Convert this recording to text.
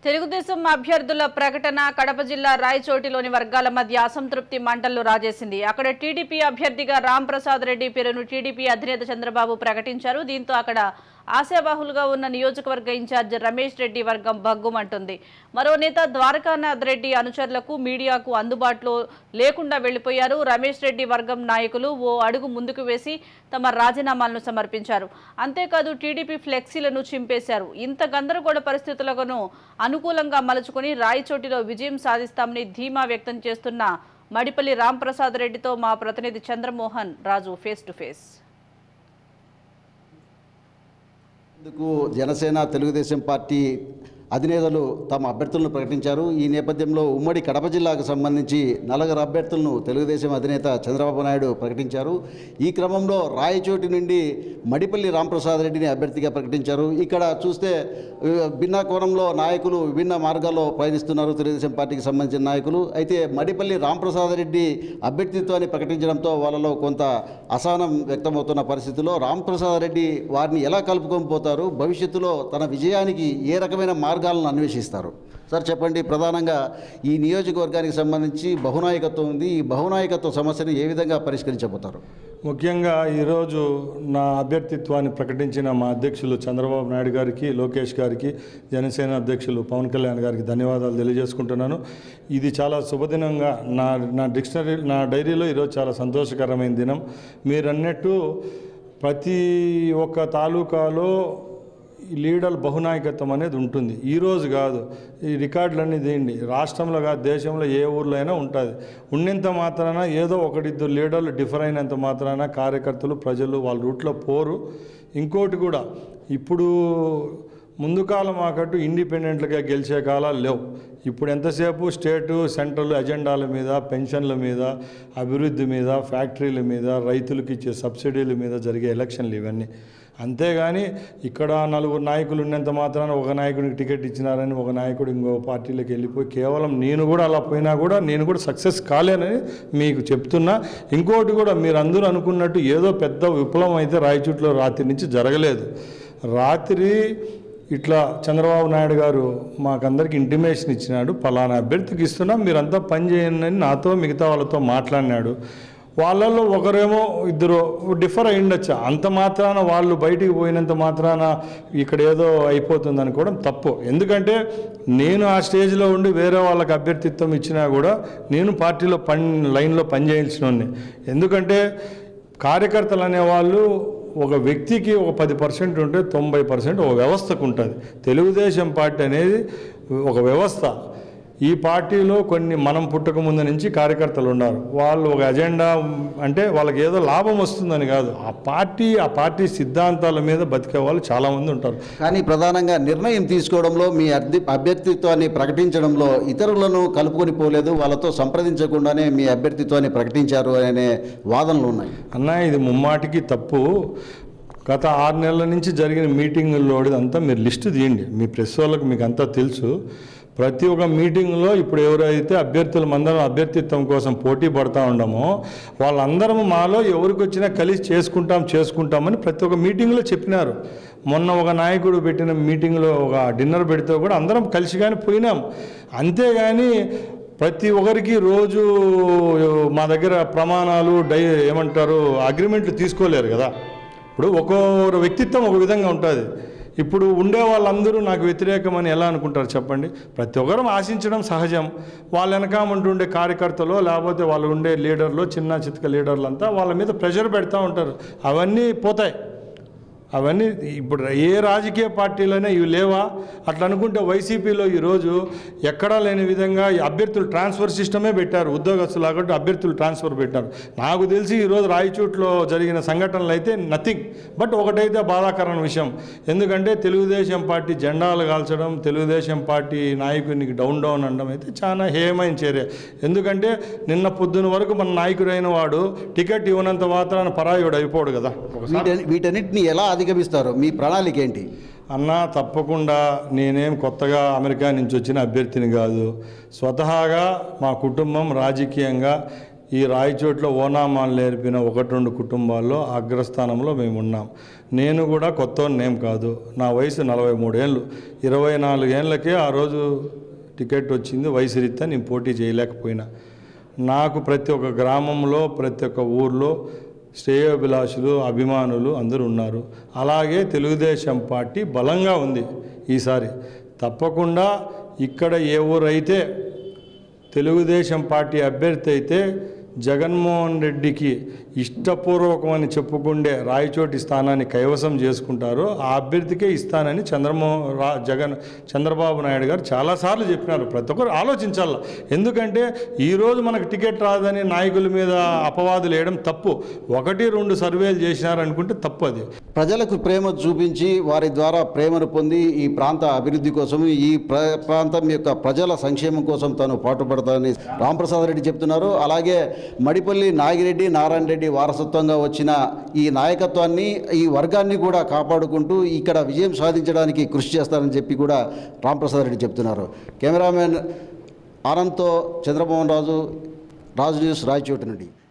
తెలుగుదేశం అభ్యర్థుల ప్రకటన కడప జిల్లా రాయచోటిలోని వర్గాల మధ్య అసంతృప్తి మంటలు రాజేసింది. అక్కడ టీడీపీ అభ్యర్థిగా రాంప్రసాద్ రెడ్డి పేరును టీడీపీ అధినేత చంద్రబాబు ప్రకటించారు. దీంతో అక్కడ ఆశాబాహులుగా ఉన్న నియోజకవర్గ ఇన్ఛార్జ్ రమేష్ రెడ్డి వర్గం భగ్గుమంటుంది. మరో నేత ద్వారకానాథ్ రెడ్డి అనుచరులకు మీడియాకు అందుబాటులో లేకుండా వెళ్లిపోయారు. రమేష్ రెడ్డి వర్గం నాయకులు ఓ అడుగు ముందుకు వేసి తమ రాజీనామాలను సమర్పించారు. అంతేకాదు టీడీపీ ఫ్లెక్సీలను చింపేశారు. ఇంత గందరగోళ పరిస్థితులను అనుకూలంగా మలుచుకుని రాయచోటిలో విజయం సాధిస్తామని ధీమా వ్యక్తం చేస్తున్న మడిపల్లి రాంప్రసాద్ రెడ్డితో మా ప్రతినిధి Chandramohan Raju face to face. Janasena Telugu Desam party అధినేతలు తమ అభ్యర్థులను ప్రకటించారు. ఈ నేపథ్యంలో ఉమ్మడి కడప జిల్లాకు సంబంధించి 4 అభ్యర్థులను తెలుగుదేశం అధినేత చంద్రబాబు నాయుడు ప్రకటించారు. ఈ క్రమంలో రాయచోటి నుండి మడిపల్లి రాంప్రసాద్ రెడ్డిని అభ్యర్థిగా ప్రకటించారు. ఇక్కడ చూస్తే భిన్న కోణంలో నాయకులు విభిన్న మార్గాల్లో పయనిస్తున్నారు. తెలుగుదేశం పార్టీకి సంబంధించిన నాయకులు అయితే మడిపల్లి రాంప్రసాద్ రెడ్డి అభ్యర్థిత్వాన్ని ప్రకటించడంతో వాళ్ళలో కొంత అసహనం వ్యక్తమవుతున్న పరిస్థితుల్లో రాంప్రసాద్ రెడ్డి వారిని ఎలా కలుపుకొని పోతారు, భవిష్యత్తులో తన విజయానికి ఏ రకమైన మార్గాలను అన్వేషిస్తారు? సార్ చెప్పండి, ప్రధానంగా ఈ నియోజకవర్గానికి సంబంధించి బహునాయకత్వం ఉంది. ఈ బహునాయకత్వ సమస్యను ఏ విధంగా పరిష్కరించబోతారు? ముఖ్యంగా ఈరోజు నా అభ్యర్థిత్వాన్ని ప్రకటించిన మా అధ్యక్షులు చంద్రబాబు నాయుడు గారికి, లోకేష్ గారికి, జనసేన అధ్యక్షులు పవన్ కళ్యాణ్ గారికి ధన్యవాదాలు తెలియజేసుకుంటున్నాను. ఇది చాలా శుభదినంగా నా డైరీలో ఈరోజు చాలా సంతోషకరమైన దినం. మీరన్నట్టు ప్రతి ఒక్క తాలూకాలో లీడర్ బహునాయకత్వం అనేది ఉంటుంది. ఈరోజు కాదు, ఈ రికార్డులన్నీ తీయండి, రాష్ట్రంలో కాదు దేశంలో ఏ ఊర్లో అయినా ఉంటుంది. ఉన్నంత మాత్రాన ఏదో 1-2 లీడర్లు డిఫర్ అయినంత మాత్రాన కార్యకర్తలు ప్రజలు వాళ్ళ రూట్లో పోరు. ఇంకోటి కూడా, ఇప్పుడు ముందు కాలం ఆకట్టు ఇండిపెండెంట్గా గెలిచే కాలాలు లేవు. ఇప్పుడు ఎంతసేపు స్టేటు సెంట్రల్ ఎజెండాల మీద, పెన్షన్ల మీద, అభివృద్ధి మీద, ఫ్యాక్టరీల మీద, రైతులకు ఇచ్చే సబ్సిడీల మీద జరిగే ఎలక్షన్లు ఇవన్నీ. అంతేగాని ఇక్కడ 4 నాయకులు ఉన్నంత మాత్రాన ఒక నాయకుడికి టికెట్ ఇచ్చినారని ఒక నాయకుడు ఇంకో పార్టీలోకి వెళ్ళిపోయి కేవలం నేను కూడా అలా పోయినా కూడా నేను కూడా సక్సెస్ కాలేనని మీకు చెప్తున్నా. ఇంకోటి కూడా, మీరు అందరూ అనుకున్నట్టు ఏదో పెద్ద విప్లవం అయితే రాయచోటిలో రాత్రి నుంచి జరగలేదు. రాత్రి ఇట్లా చంద్రబాబు నాయుడు గారు మాకందరికి ఇంటిమేషన్ ఇచ్చినాడు, పలానా అభ్యర్థికి ఇస్తున్నాం, మీరంతా పని చేయండి అని నాతో మిగతా వాళ్ళతో మాట్లాడినాడు. వాళ్ళల్లో ఒకరేమో 2 డిఫర్ అయ్యిండొచ్చా, అంత మాత్రాన వాళ్ళు బయటికి పోయినంత మాత్రాన ఇక్కడ ఏదో అయిపోతుంది అనుకోవడం తప్పు. ఎందుకంటే నేను ఆ స్టేజ్లో ఉండి వేరే వాళ్ళకి అభ్యర్థిత్వం ఇచ్చినా కూడా నేను పార్టీలో లైన్లో పనిచేయాల్సిన. ఎందుకంటే కార్యకర్తలు అనేవాళ్ళు ఒక వ్యక్తికి ఒక 10% ఉంటే 90% ఒక వ్యవస్థకు ఉంటుంది. తెలుగుదేశం పార్టీ అనేది ఒక వ్యవస్థ. ఈ పార్టీలో మనం పుట్టక ముందు నుంచి కార్యకర్తలు ఉన్నారు. వాళ్ళు ఒక ఎజెండా అంటే వాళ్ళకి ఏదో లాభం వస్తుందని కాదు, ఆ పార్టీ సిద్ధాంతాల మీద బతికే వాళ్ళు చాలామంది ఉంటారు. కానీ ప్రధానంగా నిర్ణయం తీసుకోవడంలో, మీ అభ్యర్థిత్వాన్ని ప్రకటించడంలో ఇతరులను కలుపుకొని పోలేదు, వాళ్ళతో సంప్రదించకుండానే మీ అభ్యర్థిత్వాన్ని ప్రకటించారు అనే వాదనలు ఉన్నాయి. అన్న, ఇది ముమ్మాటికి తప్పు. గత 6 నెలల నుంచి జరిగిన మీటింగుల్లో అంతా మీరు లిస్టు తీయండి, మీ ప్రెస్ వాళ్ళకి మీకు అంతా తెలుసు. ప్రతి ఒక్క మీటింగ్లో ఇప్పుడు ఎవరైతే మందరం అభ్యర్థిత్వం కోసం పోటీ పడుతూ ఉండమో వాళ్ళందరము మాలో ఎవరికి వచ్చినా కలిసి చేసుకుంటామని ప్రతి ఒక్క మీటింగ్లో చెప్పినారు. మొన్న ఒక నాయకుడు పెట్టిన మీటింగ్లో ఒక డిన్నర్ పెడితే కూడా అందరం కలిసి కానీ పోయినాం. అంతేగాని ప్రతి ఒక్కరికి రోజు మా దగ్గర ప్రమాణాలు అగ్రిమెంట్లు తీసుకోలేరు కదా. ఇప్పుడు ఒక్కొక్క వ్యక్తిత్వం ఒక విధంగా ఉంటుంది. ఇప్పుడు ఉండే వాళ్ళందరూ నాకు వ్యతిరేకమని ఎలా అనుకుంటారు చెప్పండి? ప్రతి ఒక్కరూ ఆశించడం సహజం. వాళ్ళ వెనకామంటుండే కార్యకర్తలు లేకపోతే వాళ్ళు ఉండే లీడర్లు, చిన్న చితక లీడర్లు అంతా వాళ్ళ మీద ప్రెషర్ పెడతా ఉంటారు. అవన్నీ పోతాయి. అవన్నీ ఇప్పుడు ఏ రాజకీయ పార్టీలోనే ఇవి లేవా? అట్లా అనుకుంటే వైసీపీలో ఈరోజు ఎక్కడా లేని విధంగా అభ్యర్థులు ట్రాన్స్ఫర్ సిస్టమే పెట్టారు. ఉద్యోగస్తులు కాబట్టి అభ్యర్థులు ట్రాన్స్ఫర్ పెట్టారు. నాకు తెలిసి ఈరోజు రాయచోట్లో జరిగిన సంఘటనలు అయితే నథింగ్. బట్ ఒకటైతే బాధాకరమైన విషయం, ఎందుకంటే తెలుగుదేశం పార్టీ జెండాలు కాల్చడం, తెలుగుదేశం పార్టీ నాయకునికి డౌన్ అనడం అయితే చాలా హేయమైన చర్య. ఎందుకంటే నిన్న పొద్దున వరకు మన నాయకుడైన వాడు టికెట్ ఇవ్వనంత మాత్రాన పరాయుడు అయిపోడు కదా. వీటన్నిటిని ఎలా అధిగమిస్తారు? మీ ప్రణాళిక ఏంటి? అన్న, తప్పకుండా నేనేం కొత్తగా అమెరికా నుంచి వచ్చిన అభ్యర్థిని కాదు. స్వతహాగా మా కుటుంబం రాజకీయంగా ఈ రాయచోట్లో ఓనామాలు నేర్పిన 1-2 కుటుంబాల్లో అగ్రస్థానంలో మేము ఉన్నాం. నేను కూడా కొత్తోన్నేం కాదు. నా వయసు 43 ఏళ్ళు. 24 ఏళ్ళకే ఆ రోజు టికెట్ వచ్చింది. వయసు రీత్యా నేను పోటీ చేయలేకపోయినా. నాకు ప్రతి ఒక్క గ్రామంలో, ప్రతి ఒక్క ఊర్లో శ్రేయోభిలాషులు, అభిమానులు అందరూ ఉన్నారు. అలాగే తెలుగుదేశం పార్టీ బలంగా ఉంది. ఈసారి తప్పకుండా ఇక్కడ ఏ ఊరైతే తెలుగుదేశం పార్టీ అభ్యర్థి అయితే జగన్మోహన్ రెడ్డికి ఇష్టపూర్వకమని చెప్పుకుండే రాయచోటి స్థానాన్ని కైవసం చేసుకుంటారో ఆ అభ్యర్థికే ఇస్తానని చంద్రబాబు నాయుడు గారు చాలాసార్లు చెప్పినారు. ప్రతి ఒక్కరు ఆలోచించాలి. ఎందుకంటే ఈరోజు మనకు టికెట్ రాదని నాయకుల మీద అపవాదులు వేయడం తప్పు. 1-2 సర్వేలు చేసినారనుకుంటే తప్పు. అది ప్రజలకు ప్రేమ చూపించి వారి ద్వారా ప్రేమను పొంది ఈ ప్రాంత అభివృద్ధి కోసం, ఈ ప్రాంతం యొక్క ప్రజల సంక్షేమం కోసం తాను పాటుపడతానని రాంప్రసాద్ రెడ్డి చెప్తున్నారు. అలాగే మడిపల్లి నాగిరెడ్డి, నారాయణ రెడ్డి వారసత్వంగా వచ్చిన ఈ నాయకత్వాన్ని, ఈ వర్గాన్ని కూడా కాపాడుకుంటూ ఇక్కడ విజయం సాధించడానికి కృషి చేస్తారని చెప్పి కూడా రాంప్రసాద్ రెడ్డి చెప్తున్నారు. కెమెరామెన్ ఆనంద్తో చంద్రమోహన్ రాజు, రాజు న్యూస్, రాయచోటి నుండి.